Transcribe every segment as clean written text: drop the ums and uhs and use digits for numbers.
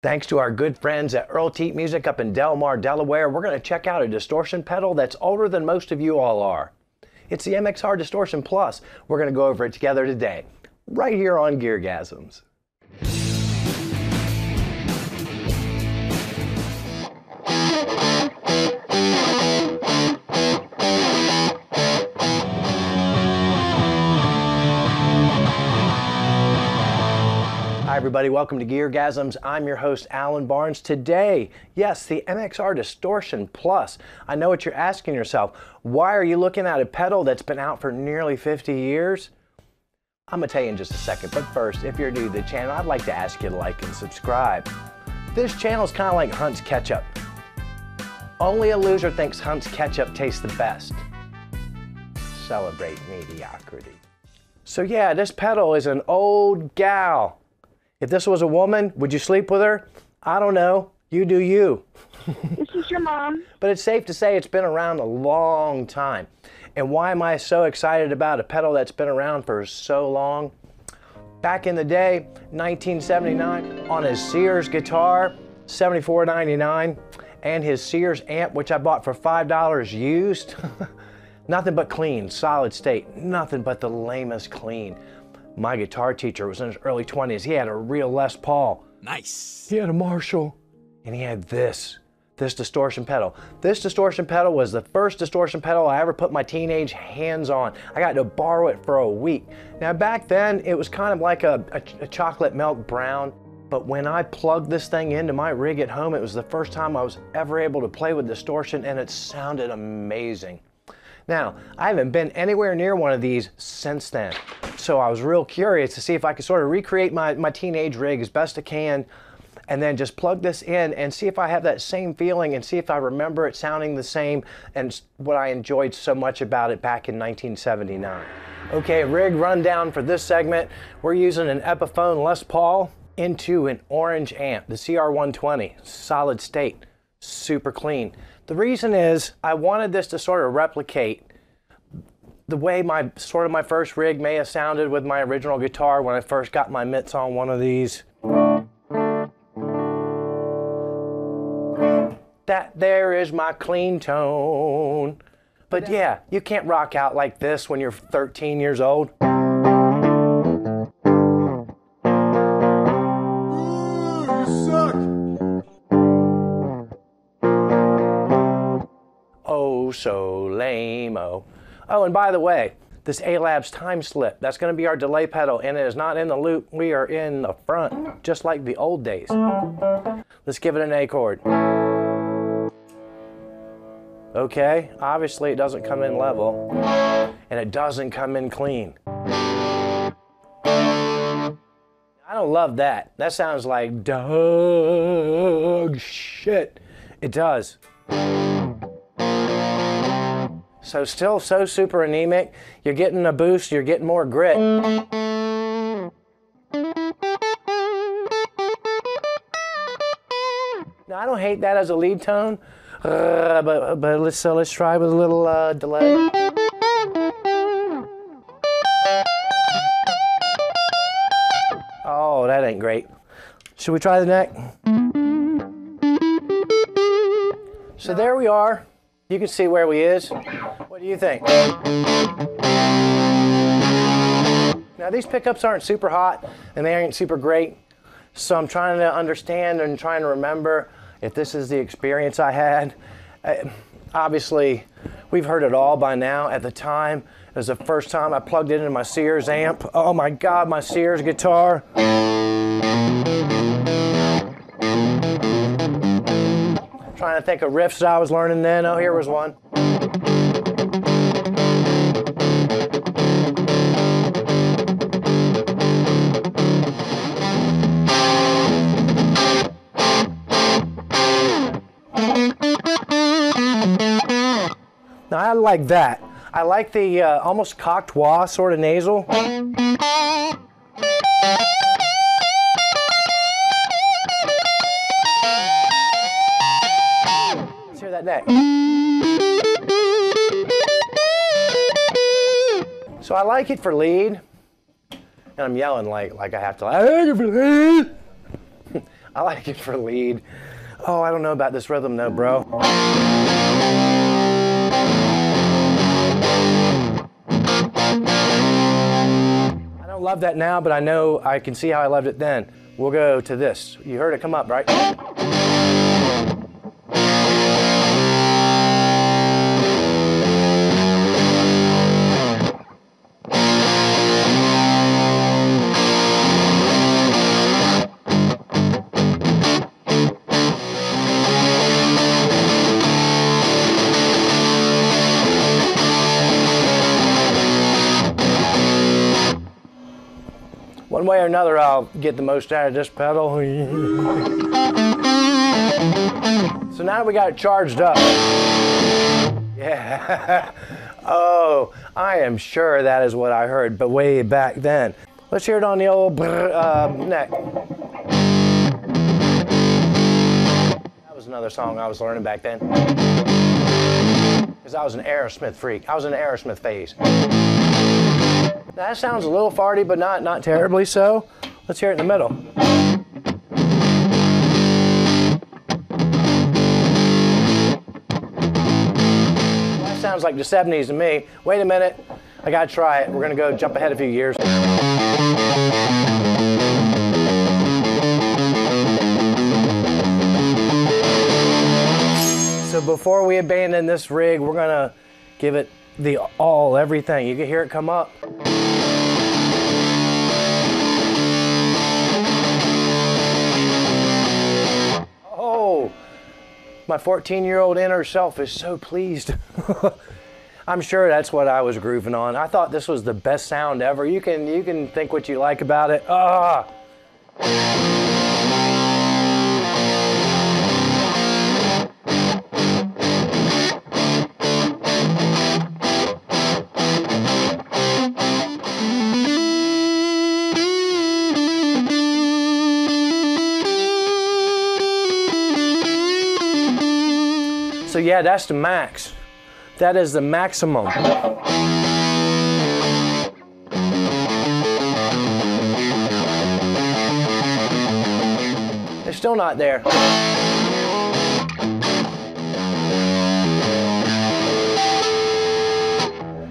Thanks to our good friends at RRT Music up in Delmarva, Delaware, we're going to check out a distortion pedal that's older than most of you all are. It's the MXR Distortion Plus. We're going to go over it together today, right here on GearGasms. Hi everybody, welcome to GearGasms. I'm your host, Alan Barnes. Today, yes, the MXR Distortion Plus. I know what you're asking yourself. Why are you looking at a pedal that's been out for nearly 50 years? I'm gonna tell you in just a second, but first, if you're new to the channel, I'd like to ask you to like and subscribe. This channel is kind of like Hunt's Ketchup. Only a loser thinks Hunt's Ketchup tastes the best. Celebrate mediocrity. So yeah, this pedal is an old gal. If this was a woman, would you sleep with her? I don't know. You do you. This is your mom. But it's safe to say it's been around a long time. And why am I so excited about a pedal that's been around for so long? Back in the day, 1979, on his Sears guitar, $74.99, and his Sears amp, which I bought for $5 used, nothing but clean, solid state, nothing but the lamest clean. My guitar teacher was in his early 20s. He had a real Les Paul. Nice. He had a Marshall. And he had this distortion pedal. This distortion pedal was the first distortion pedal I ever put my teenage hands on. I got to borrow it for a week. Now back then, it was kind of like a chocolate milk brown. But when I plugged this thing into my rig at home, it was the first time I was ever able to play with distortion, and it sounded amazing. Now, I haven't been anywhere near one of these since then. So I was real curious to see if I could sort of recreate my teenage rig as best I can, and then just plug this in and see if I have that same feeling and see if I remember it sounding the same and what I enjoyed so much about it back in 1979. Okay, rig rundown for this segment. We're using an Epiphone Les Paul into an orange amp, the CR120, solid state, super clean. The reason is I wanted this to sort of replicate the way my first rig may have sounded with my original guitar when I first got my mitts on one of these. That there is my clean tone. But yeah, you can't rock out like this when you're 13 years old. Oh, so lame-o. Oh, and by the way, this A-Lab's time slip, that's going to be our delay pedal, and it is not in the loop. We are in the front, just like the old days. Let's give it an A chord. Okay, obviously it doesn't come in level, and it doesn't come in clean. I don't love that. That sounds like dog shit. It does. So still so super anemic. You're getting a boost, you're getting more grit. Now I don't hate that as a lead tone, but let's try with a little delay. Oh, that ain't great. Should we try the neck? So there we are. You can see where we is. What do you think? Now these pickups aren't super hot and they aren't super great. So I'm trying to understand and trying to remember if this is the experience I had. Obviously, we've heard it all by now. At the time, it was the first time I plugged it into my Sears amp. Oh my God, my Sears guitar. Trying to think of riffs that I was learning then. Oh, here was one. Now, I like that. I like the almost cocked wah sort of nasal. That neck. So I like it for lead, and I'm yelling like I have to. I like it for lead. I like it for lead. Oh, I don't know about this rhythm though, bro. I don't love that now, but I know I can see how I loved it then. We'll go to this. You heard it come up, right? One way or another, I'll get the most out of this pedal. So now we got it charged up. Yeah. Oh, I am sure that is what I heard, but way back then. Let's hear it on the old neck. That was another song I was learning back then. Because I was an Aerosmith freak. I was in the Aerosmith phase. That sounds a little farty, but not terribly so. Let's hear it in the middle. That sounds like the 70s to me. Wait a minute, I gotta try it. We're gonna go jump ahead a few years. So before we abandon this rig, we're gonna give it the everything. You can hear it come up. Oh, my 14-year-old inner self is so pleased. I'm sure that's what I was grooving on. I thought this was the best sound ever. You can think what you like about it. So yeah, that's the max. That is the maximum. It's still not there.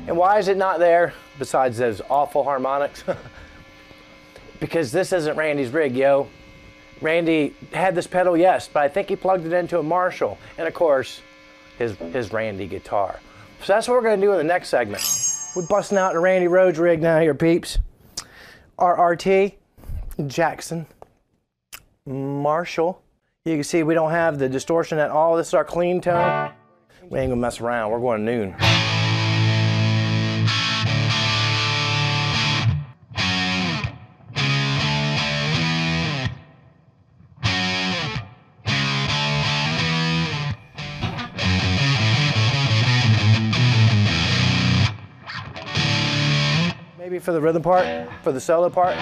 And why is it not there, besides those awful harmonics? Because this isn't Randy's rig, yo. Randy had this pedal, yes, but I think he plugged it into a Marshall. And of course, his Randy guitar. So that's what we're gonna do in the next segment. We're busting out the Randy Rhoads rig now here, peeps. RRT, Jackson, Marshall. You can see we don't have the distortion at all. This is our clean tone. We ain't gonna mess around, we're going noon. Maybe for the rhythm part, for the solo part.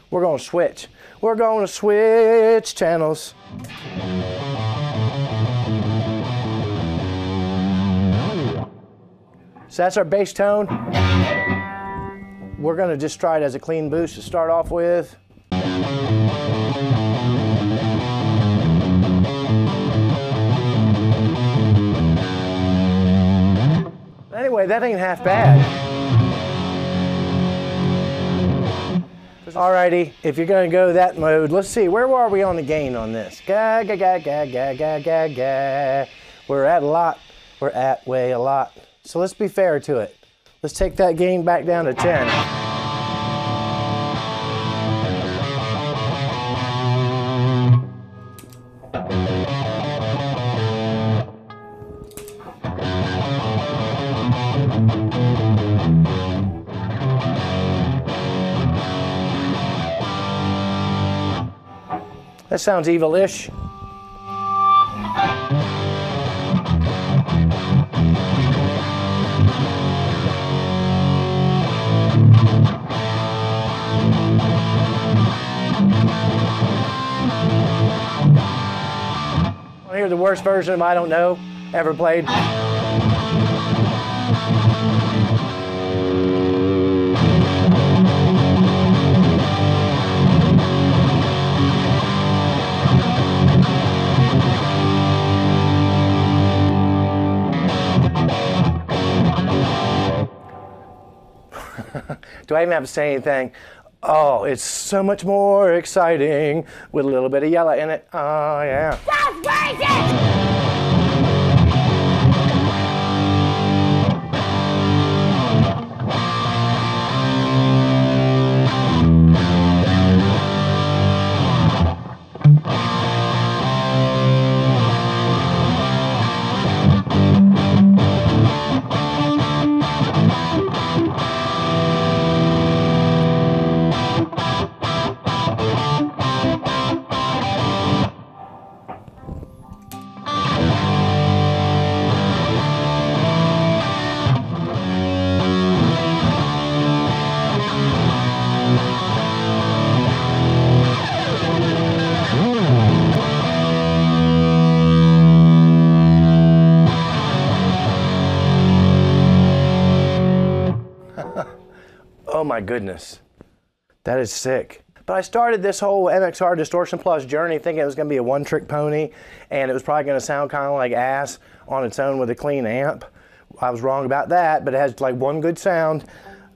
We're gonna switch. We're gonna switch channels. So that's our bass tone. We're gonna just try it as a clean boost to start off with. Anyway, that ain't half bad. Alrighty, if you're gonna go that mode, let's see, where are we on the gain on this? Ga, ga, ga, ga, ga, ga, ga, ga. We're at a lot. We're at way a lot. So let's be fair to it. Let's take that gain back down to 10. That sounds evil-ish. hear the worst version of I Don't Know ever played? Do I even have to say anything? Oh, it's so much more exciting with a little bit of yellow in it. Oh, yeah. Just raise it! Oh my goodness, that is sick. But I started this whole MXR Distortion Plus journey thinking it was going to be a one-trick pony, and it was probably going to sound kind of like ass on its own with a clean amp. I was wrong about that, but it has like one good sound.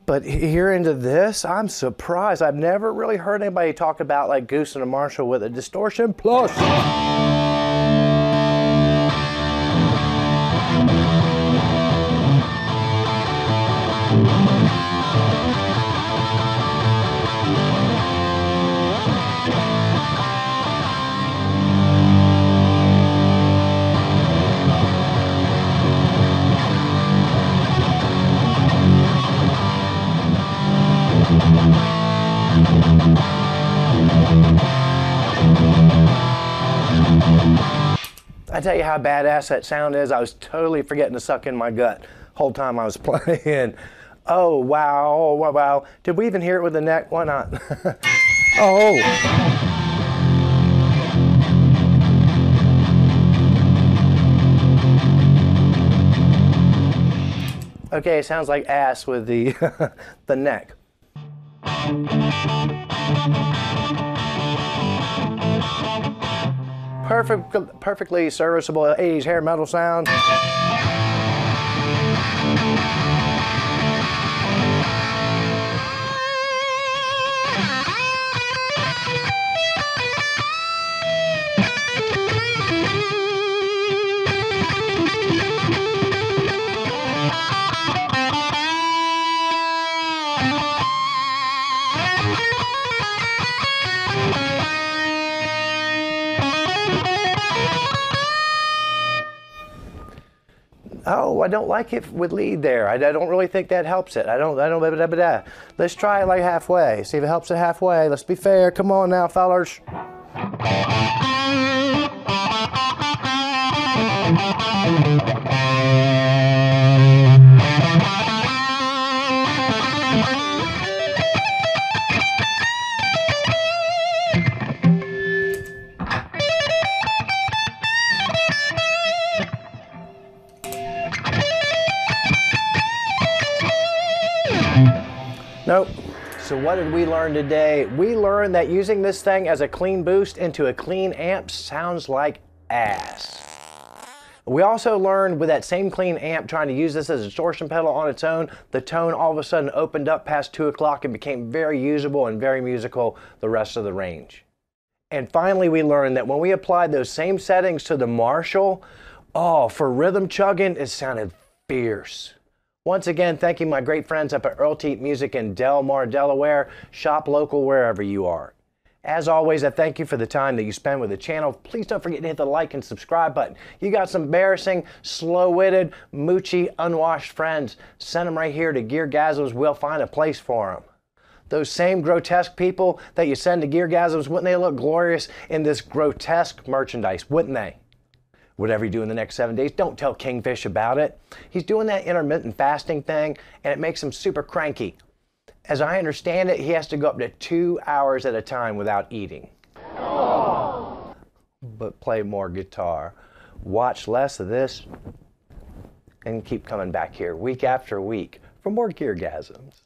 But here into this, I'm surprised. I've never really heard anybody talk about like Goose and a Marshall with a Distortion Plus. I tell you how badass that sound is. I was totally forgetting to suck in my gut whole time I was playing. Oh wow, oh wow, wow. Did we even hear it with the neck? Why not? Oh. Okay, it sounds like ass with the the neck. Perfectly serviceable 80s hair metal sound. Oh, I don't like it with lead there. I don't really think that helps it. Let's try it like halfway. See if it helps it halfway. Let's be fair. Come on now, fellers. Nope. So what did we learn today? We learned that using this thing as a clean boost into a clean amp sounds like ass. We also learned with that same clean amp trying to use this as a distortion pedal on its own, the tone all of a sudden opened up past 2 o'clock and became very usable and very musical the rest of the range. And finally we learned that when we applied those same settings to the Marshall, oh, for rhythm chugging, it sounded fierce. Once again, thank you my great friends up at RRT Music in Delmarva, Delaware. Shop local wherever you are. As always, I thank you for the time that you spend with the channel. Please don't forget to hit the like and subscribe button. You got some embarrassing, slow-witted, moochy, unwashed friends. Send them right here to GearGasms. We'll find a place for them. Those same grotesque people that you send to GearGasms, wouldn't they look glorious in this grotesque merchandise, wouldn't they? Whatever you do in the next 7 days, don't tell Kingfish about it. He's doing that intermittent fasting thing, and it makes him super cranky. As I understand it, he has to go up to 2 hours at a time without eating. But play more guitar. watch less of this, and keep coming back here week after week for more GearGasms.